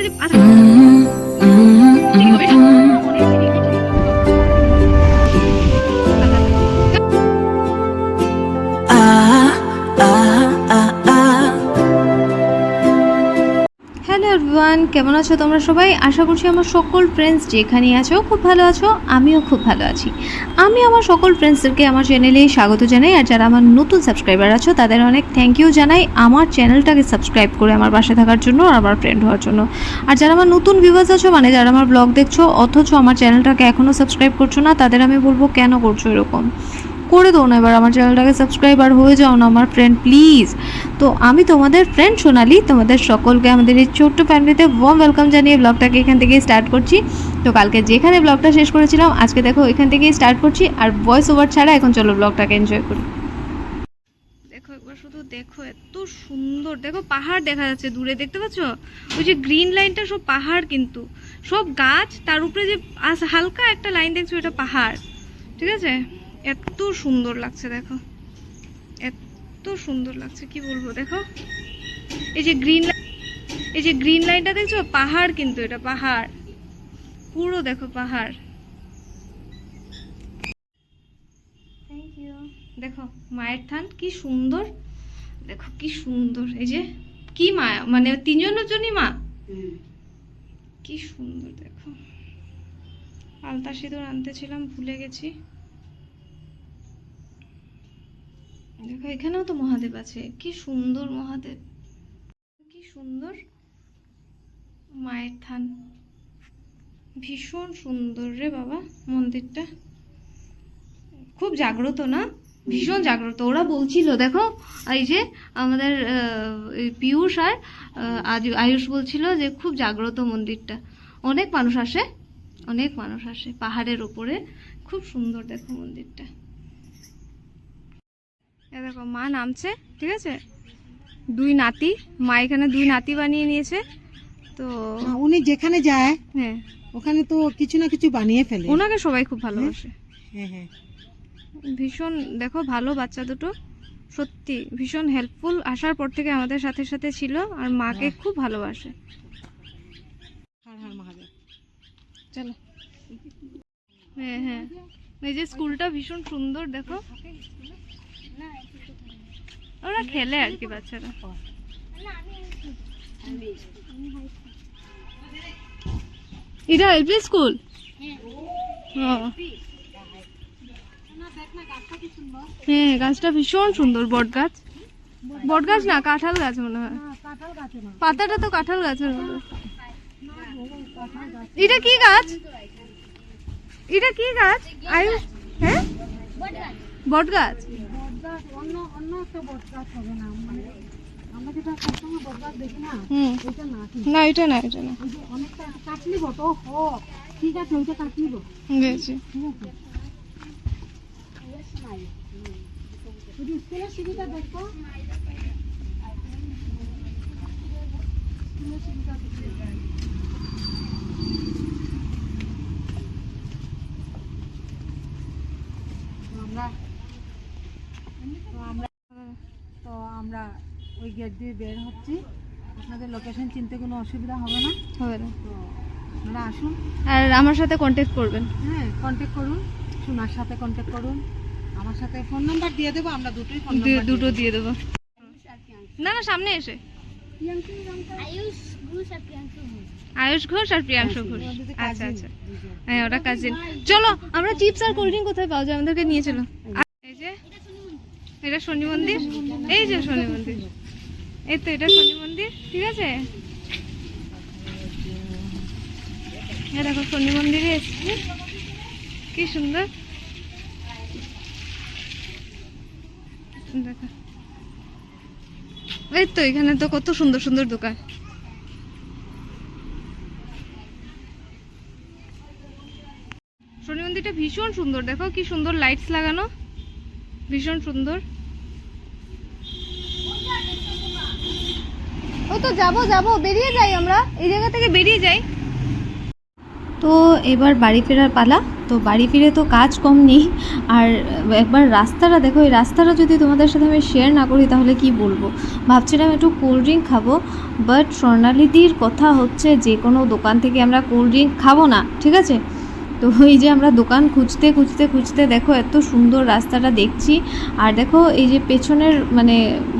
উপরে যে hello everyone, কেমন আছো তোমরা সবাই? আশা করছি আমার সকল ফ্রেন্ডস যেখানে আছো খুব ভালো আছো। আমিও খুব ভালো আছি। আমি আমার সকল ফ্রেন্ডসদেরকে আমার চ্যানেলে স্বাগত জানাই। আর যারা আমার নতুন সাবস্ক্রাইবার আছো তাদের অনেক থ্যাংক ইউ জানাই আমার চ্যানেলটাকে সাবস্ক্রাইব করে আমার পাশে থাকার জন্য আর আমার ফ্রেন্ড হওয়ার জন্য। আর যারা আমার নতুন ভিউয়ার্স আছো, মানে যারা আমার ব্লগ দেখছো অথচ আমার চ্যানেলটাকে এখনও সাবস্ক্রাইব করছো না, তাদের আমি বলবো কেন করছো এরকম? করে দাও না এবার আমার চ্যানেলটাকে সাবস্ক্রাইবার হয়ে যাও না আমার ফ্রেন্ড, প্লিজ। তো আমি তোমাদের ফ্রেন্ড সোনালি, তোমাদের সকলকে আমাদের এই ছোট্ট ফ্যামিলিতে ওয়ার্ম ওয়েলকাম জানিয়ে ব্লগটাকে এখান থেকেই স্টার্ট করছি। তো কালকে যেখানে ব্লগটা শেষ করেছিলাম আজকে দেখো এখান থেকেই স্টার্ট করছি। আর ভয়েস ওভার ছাড়া এখন চলো ব্লগটাকে এনজয় করি। দেখো একবার শুধু দেখো, এত সুন্দর। দেখো পাহাড় দেখা যাচ্ছে দূরে, দেখতে পাচ্ছ? ওই যে গ্রিন লাইনটা সব পাহাড়, কিন্তু সব গাছ, তার উপরে যে হালকা একটা লাইন দেখছো এটা পাহাড়, ঠিক আছে? এত সুন্দর লাগছে, দেখো এত সুন্দর লাগছে, কি বলবো। দেখো এই যে গ্রিন লাইনটা দেখছো, পাহাড়, কিন্তু এটা পাহাড় পুরো, দেখো পাহাড়। Thank you. দেখো মায়ের থান কি সুন্দর, দেখো কি সুন্দর। এই যে কি মা, মানে তিনজনের জন্যই মা, কি সুন্দর। দেখো আলতা সিঁদুর আনতেছিলাম, ভুলে গেছি। দেখো এখানেও তো মহাদেব আছে, কি সুন্দর মহাদেব, কি সুন্দর মায়ের থান, ভীষণ সুন্দর রে বাবা মন্দিরটা, খুব জাগ্রত না? ভীষণ জাগ্রত। ওরা বলছিল, দেখো এই যে আমাদের পীয়ূষ আর আয়ুষ বলছিল যে খুব জাগ্রত মন্দিরটা, অনেক মানুষ আসে, অনেক মানুষ আসে পাহাড়ের ওপরে, খুব সুন্দর। দেখো মন্দিরটা, দেখো মা নামছে, ঠিক আছে? দুই নাতি, মা এখানে দুই নাতি বানিয়ে নিয়েছে। তো উনি যেখানে যায়, হ্যাঁ, ওখানে তো কিছু না কিছু বানিয়ে ফেলে। ওনাকে সবাই খুব ভালোবাসে। হ্যাঁ হ্যাঁ, ভীষণ, দেখো ভালো বাচ্চা দুটো, সত্যি ভীষণ হেল্পফুল। আসার পর থেকে আমাদের সাথে সাথে ছিল, আর মাকে খুব ভালোবাসে। হর হর মহাদেব। চলো। হ্যাঁ হ্যাঁ, এই যে স্কুলটা ভীষণ সুন্দর, দেখো ওরা খেলে আর কি বাচ্চারা। এটা এলপি স্কুল? হ্যাঁ, গাছটা ভীষণ সুন্দর, বট গাছ। বট গাছ না, কাঁঠাল গাছ মনে হয়, পাতাটা তো কাঁঠাল গাছের মতো। এটা কি গাছ? এটা কি গাছ আয়ুষ? হ্যাঁ, বট গাছ। না এটা না, এটা না, ঠিক আছে, ওইটা কাটলিব। বুঝেছি। স্কুলের সুবিধা দেখো, তো আমরা ওই গেট দিয়ে বের হচ্ছি। আপনাদের লোকেশন চিনতে কোনো অসুবিধা হবে না? হবে না। তো আপনারা আসুন আর আমার সাথে কন্ট্যাক্ট করবেন। হ্যাঁ, কন্ট্যাক্ট করুন, সোনার সাথে কন্ট্যাক্ট করুন। আমার সাথে ফোন নাম্বার দিয়ে দেবো, আমরা দুটোই ফোন নাম্বার দুটো দিয়ে দেবো। না না, সামনে এসে আয়ুষ ঘোষ আর প্রিয়াংশু ঘোষ। আচ্ছা আচ্ছা, হ্যাঁ ওরা কাজিন। চলো আমরা চিপস আর কোল্ড ড্রিঙ্ক কোথায় পাওয়া যায় আমাদেরকে নিয়ে চলো। এই যে এটা শনি মন্দির, এই যে শনি মন্দির, এই তো এটা শনি মন্দির, ঠিক আছে? দেখো শনি মন্দিরে এসেছি, কি সুন্দর। দেখো এই তো এখানে তো কত সুন্দর সুন্দর দোকান। শনি মন্দিরটা ভীষণ সুন্দর, দেখো কি সুন্দর লাইটস লাগানো, ভীষণ সুন্দর। ও তো যাবো যাবো, বেরিয়ে যাই আমরা, এই জায়গা থেকে বেরিয়ে যাই। তো এবার বাড়ি ফেরার পালা। তো বাড়ি ফিরে তো কাজ কম নেই। আর একবার রাস্তাটা দেখো, এই রাস্তাটা যদি তোমাদের সাথে আমি শেয়ার না করি তাহলে কি বলবো। ভাবছিলাম একটু কোল্ড ড্রিঙ্ক খাবো, বাট স্বর্ণালীদির কথা হচ্ছে যে কোনো দোকান থেকে আমরা কোল্ড ড্রিঙ্ক খাবো না, ঠিক আছে। তো এই যে আমরা দোকান খুঁজতে খুঁজতে খুঁজতে দেখো এত সুন্দর রাস্তাটা দেখছি। আর দেখো এই যে পেছনের মানে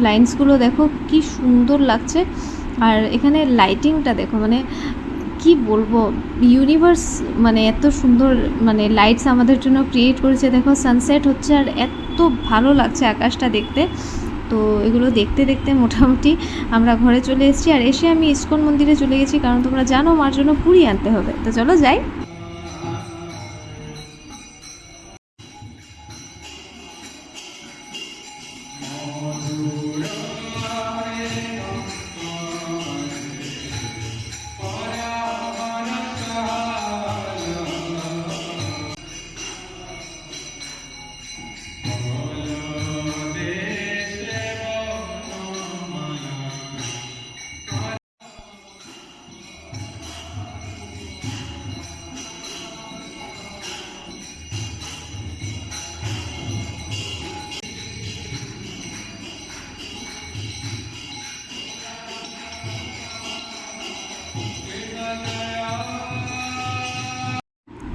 লাইন্সগুলো দেখো কি সুন্দর লাগছে। আর এখানে লাইটিংটা দেখো, মানে কি বলবো, ইউনিভার্স মানে এত সুন্দর মানে লাইটস আমাদের জন্য ক্রিয়েট করেছে। দেখো সানসেট হচ্ছে আর এত ভালো লাগছে আকাশটা দেখতে। তো এগুলো দেখতে দেখতে মোটামুটি আমরা ঘরে চলে এসেছি। আর এসে আমি ইস্কন মন্দিরে চলে গেছি, কারণ তোমরা জানো মার জন্য পুরি আনতে হবে। তো চলো যাই।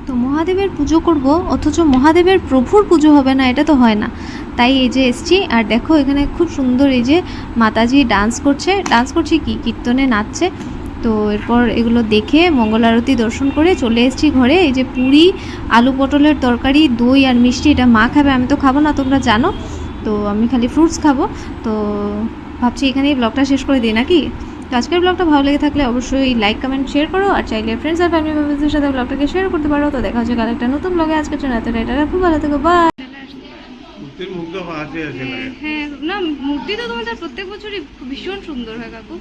তো মহাদেবের পুজো করব, অথচ মহাদেবের প্রভুর পুজো হবে না, এটা তো হয় না। তাই এই যে এসছি। আর দেখো এখানে খুব সুন্দর এই যে মাতাজি ডান্স করছে কি কীর্তনে নাচছে। তো এরপর এগুলো দেখে মঙ্গল আরতি দর্শন করে চলে এসেছি ঘরে। এই যে পুরি, আলু পটলের তরকারি, দই আর মিষ্টি, এটা মা খাবে, আমি তো খাবো না, তোমরা জানো। তো আমি খালি ফ্রুটস খাবো। তো ভাবছি এখানেই ব্লগটা শেষ করে দিই নাকি। তো আজকের ব্লগটা ভালো লেগে থাকলে অবশ্যই লাইক কমেন্ট শেয়ার করো, আর চাইলে ফ্রেন্ডস আর ফ্যামিলি মেম্বারদের সাথে ব্লগটাকে শেয়ার করতে পারো। তো দেখা হচ্ছে কাল একটা নতুন ব্লগে। আজকের জন্য এতটা, এটা খুব ভালো থেকো, বাই। মূর্তির মুগ্ধ হওয়া আছে হ্যাঁ না, মূর্তি তো তোমাদের প্রত্যেক বছরই ভীষণ সুন্দর হয় কাকু।